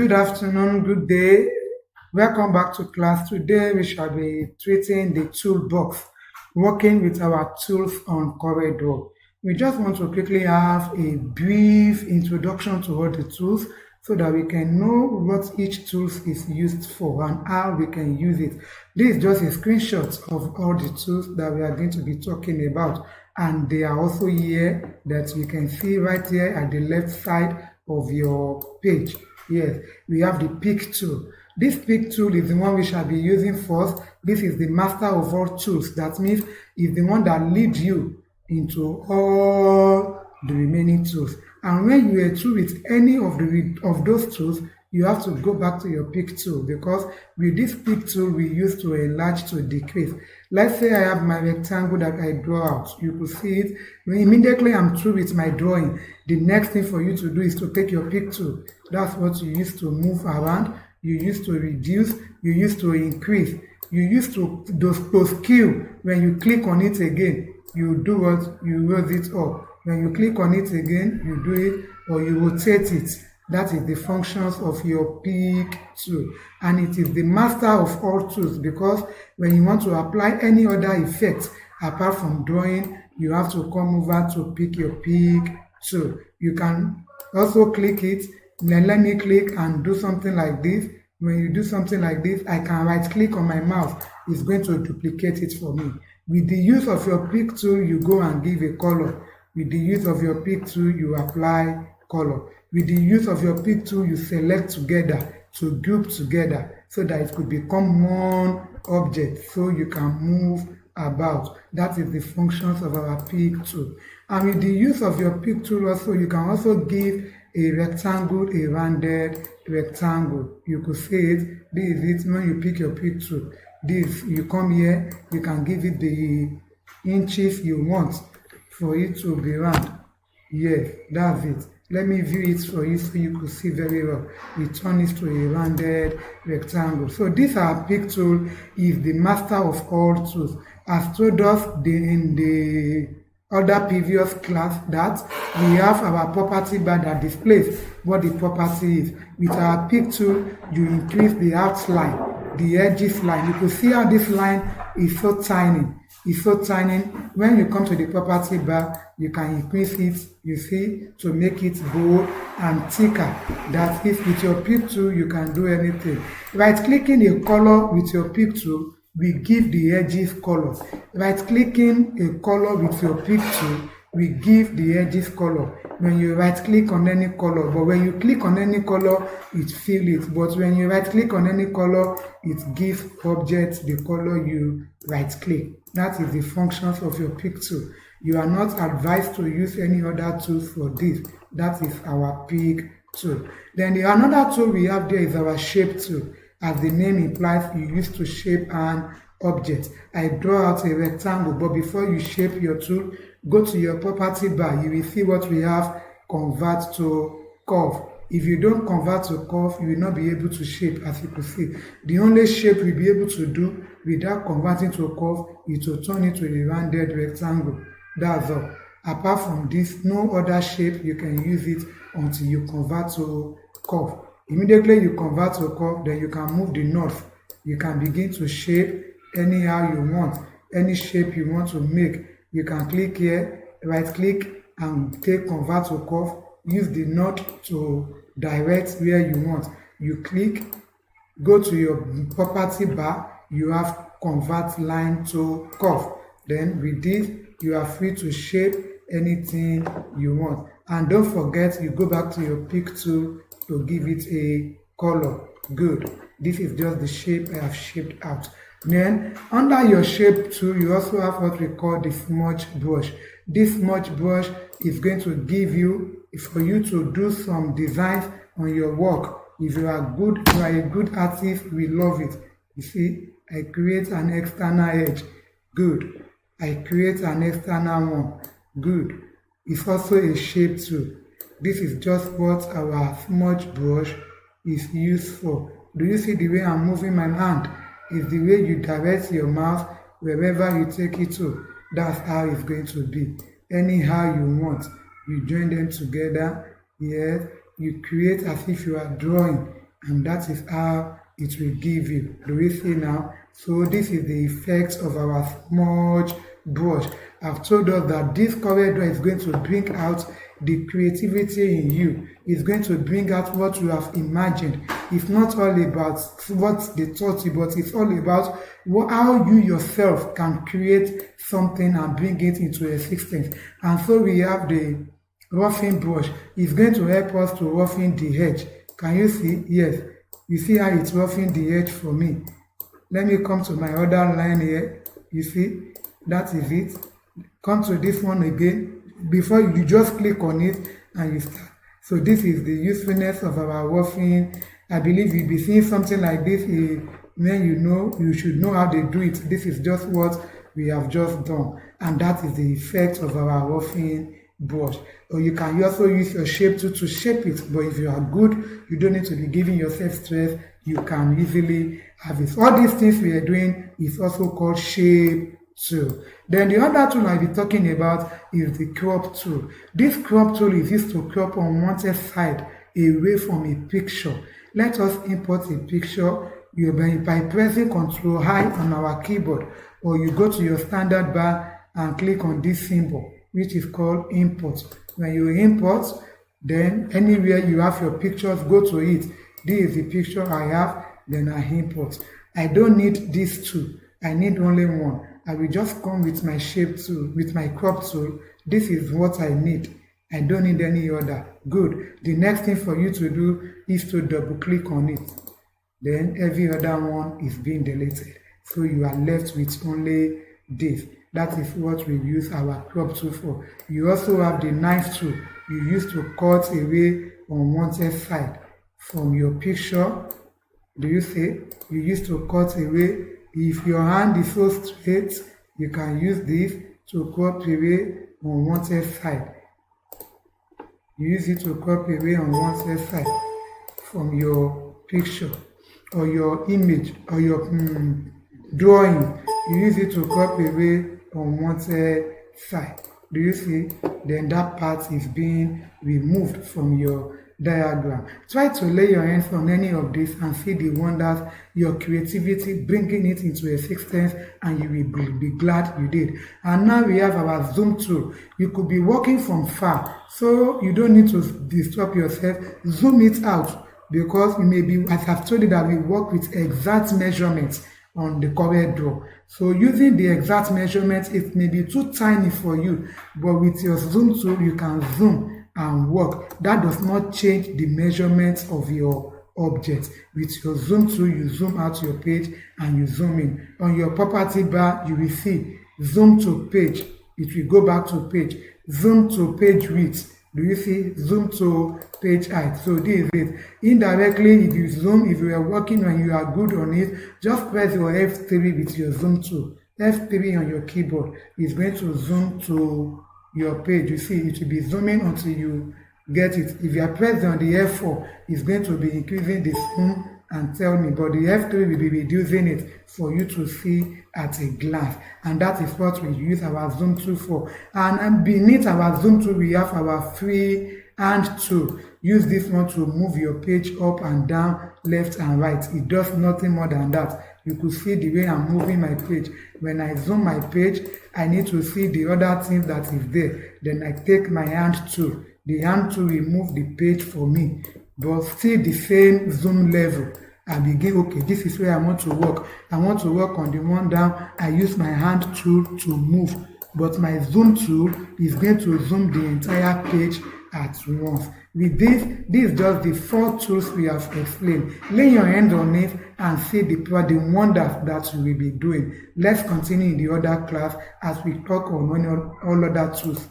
Good afternoon, good day. Welcome back to class. Today we shall be treating the toolbox, working with our tools on CORELDRAW. We just want to quickly have a brief introduction to all the tools so that we can know what each tool is used for and how we can use it. This is just a screenshot of all the tools that we are going to be talking about, and they are also here that you can see right here at the left side of your page. Yes, we have the pick tool. This pick tool is the one we shall be using first. This is the master of all tools. That means it's the one that leads you into all the remaining tools. And when you are through with any of those tools, you have to go back to your pick tool, because with this pick tool we use to enlarge to decrease. Let's say I have my rectangle that I draw out. You could see it. Immediately I'm through with my drawing, the next thing for you to do is to take your pick tool. That's what you use to move around, you use to reduce, you use to increase, you use to scale. When you click on it again, you do what? You raise it up. When you click on it again, you do it, or you rotate it. That is the functions of your pick tool, and it is the master of all tools, because when you want to apply any other effect apart from drawing, you have to come over to pick your pick tool. You can also click it. Then let me click and do something like this. When you do something like this, I can right click on my mouse. It's going to duplicate it for me. With the use of your pick tool, you go and give a color. With the use of your pick tool, you apply color. With the use of your pick tool, you select together, to group together, so that it could become one object, so you can move about. That is the functions of our pick tool. And with the use of your pick tool also, you can also give a rectangle a rounded rectangle. You could say it. This is it. When you pick your pick tool, this, you come here, you can give it the inches you want for it to be round. Yes, that's it. Let me view it for you so you could see very well. We turn it to a rounded rectangle. So this our pick tool is the master of all tools. As told us in the other previous class, that we have our property bar that displays what the property is. With our pick tool, you increase the outline, the edges line. You can see how this line is so tiny. It's so tiny. When you come to the property bar, you can increase it, you see, to make it bold and thicker. That is, with your pick tool, you can do anything. Right clicking a color with your pick tool, we give the edges color. Right clicking a color with your pick tool, we give the edges color. When you right click on any color, but when you click on any color, it fill it. But when you right click on any color, it gives objects the color you right click. That is the functions of your pick tool. You are not advised to use any other tools for this. That is our pick tool. Then another tool we have there is our shape tool. As the name implies, you use to shape an object. I draw out a rectangle, but before you shape your tool, go to your property bar. You will see what we have: convert to curve. If you don't convert to curve, you will not be able to shape. As you can see, the only shape we'll be able to do without converting to curve is to turn it to a rounded rectangle. That's all. Apart from this, no other shape you can use it until you convert to curve. Immediately you convert to curve, then you can move the north. You can begin to shape anyhow you want, any shape you want to make. You can click here, right click, and take convert to curve. Use the knot to direct where you want. You click, go to your property bar, you have convert line to curve. Then with this, you are free to shape anything you want. And don't forget, you go back to your pick tool to give it a color. Good. This is just the shape I have shaped out. Then under your shape tool, you also have what we call the smudge brush. This smudge brush is going to give you, for you to do some designs on your work. If you are a good artist, we love it. You see, I create an external edge. Good. I create an external one. Good. It's also a shape tool. This is just what our smudge brush is used for. Do you see the way I'm moving my hand? It's the way you direct your mouse wherever you take it to. That's how it's going to be. Anyhow you want. You join them together. Yes. You create as if you are drawing. and that is how it will give you. Do you see now? So this is the effect of our smudge brush. I've told us that this CORELDRAW is going to bring out the creativity in you. It's going to bring out what you have imagined. It's not all about what they taught you, but it's all about how you yourself can create something and bring it into existence. And so we have the roughing brush. It's going to help us to roughen the edge. Can you see? Yes. You see how it's roughing the edge for me. Let me come to my other line here. You see? That is it. Come to this one again. Before you just click on it and you start. So this is the usefulness of our roughing. I believe you'll be seeing something like this when you should know how they do it. This is just what we have just done. And that is the effect of our roughing brush. Or you can also use your shape tool to shape it, but if you are good, you don't need to be giving yourself stress. You can easily have it. All these things we are doing is also called shape tool. Then the other tool I'll be talking about is the crop tool. This crop tool is used to crop unwanted side away from a picture. Let us import a picture by pressing Ctrl I on our keyboard, or you go to your standard bar and click on this symbol, which is called import. When you import, then anywhere you have your pictures, go to it. This is the picture I have, then I import. I don't need these two. I need only one. I will just come with my shape tool, with my crop tool. This is what I need. I don't need any other. Good. The next thing for you to do is to double click on it. Then every other one is being deleted. So you are left with only this. That is what we use our crop tool for. You also have the knife tool you use to cut away unwanted side from your picture. Do you see? You use to cut away. If your hand is so straight, you can use this to cut away unwanted side. You use it to cut away unwanted side from your picture or your image or your drawing. You use it to cut away unwanted side. Do you see? Then that part is being removed from your diagram. Try to lay your hands on any of this and see the wonders, your creativity, bringing it into existence, and you will be glad you did. And now we have our zoom tool. You could be working from far, so you don't need to disturb yourself. Zoom it out, because you may be, as I've told you, that we work with exact measurements on the CORELDRAW. So using the exact measurements, it may be too tiny for you, but with your zoom tool, you can zoom and work. That does not change the measurements of your object. With your zoom tool, you zoom out your page and you zoom in. On your property bar, you will see zoom to page. It will go back to page. Zoom to page width. Do you see? Zoom to page height. So this is it. Indirectly, if you zoom, if you are working and you are good on it, just press your F3 with your zoom tool. F3 on your keyboard is going to zoom to your page. You see, it will be zooming until you get it. If you are pressing on the F4, it's going to be increasing the zoom and tell me, but the F3 will be reducing it for you to see at a glance. And that is what we use our zoom tool for. And beneath our zoom tool, we have our free hand tool. Use this one to move your page up and down, left and right. It does nothing more than that. You could see the way I'm moving my page. When I zoom my page, I need to see the other things that is there. Then I take my hand tool. The hand tool will move the page for me, but still the same zoom level. I begin, okay, this is where I want to work. I want to work on the one down. I use my hand tool to move, but my zoom tool is going to zoom the entire page at once. With this is just the 4 tools we have explained. Lay your hand on it and see the wonders that you will be doing. Let's continue in the other class as we talk on all other tools.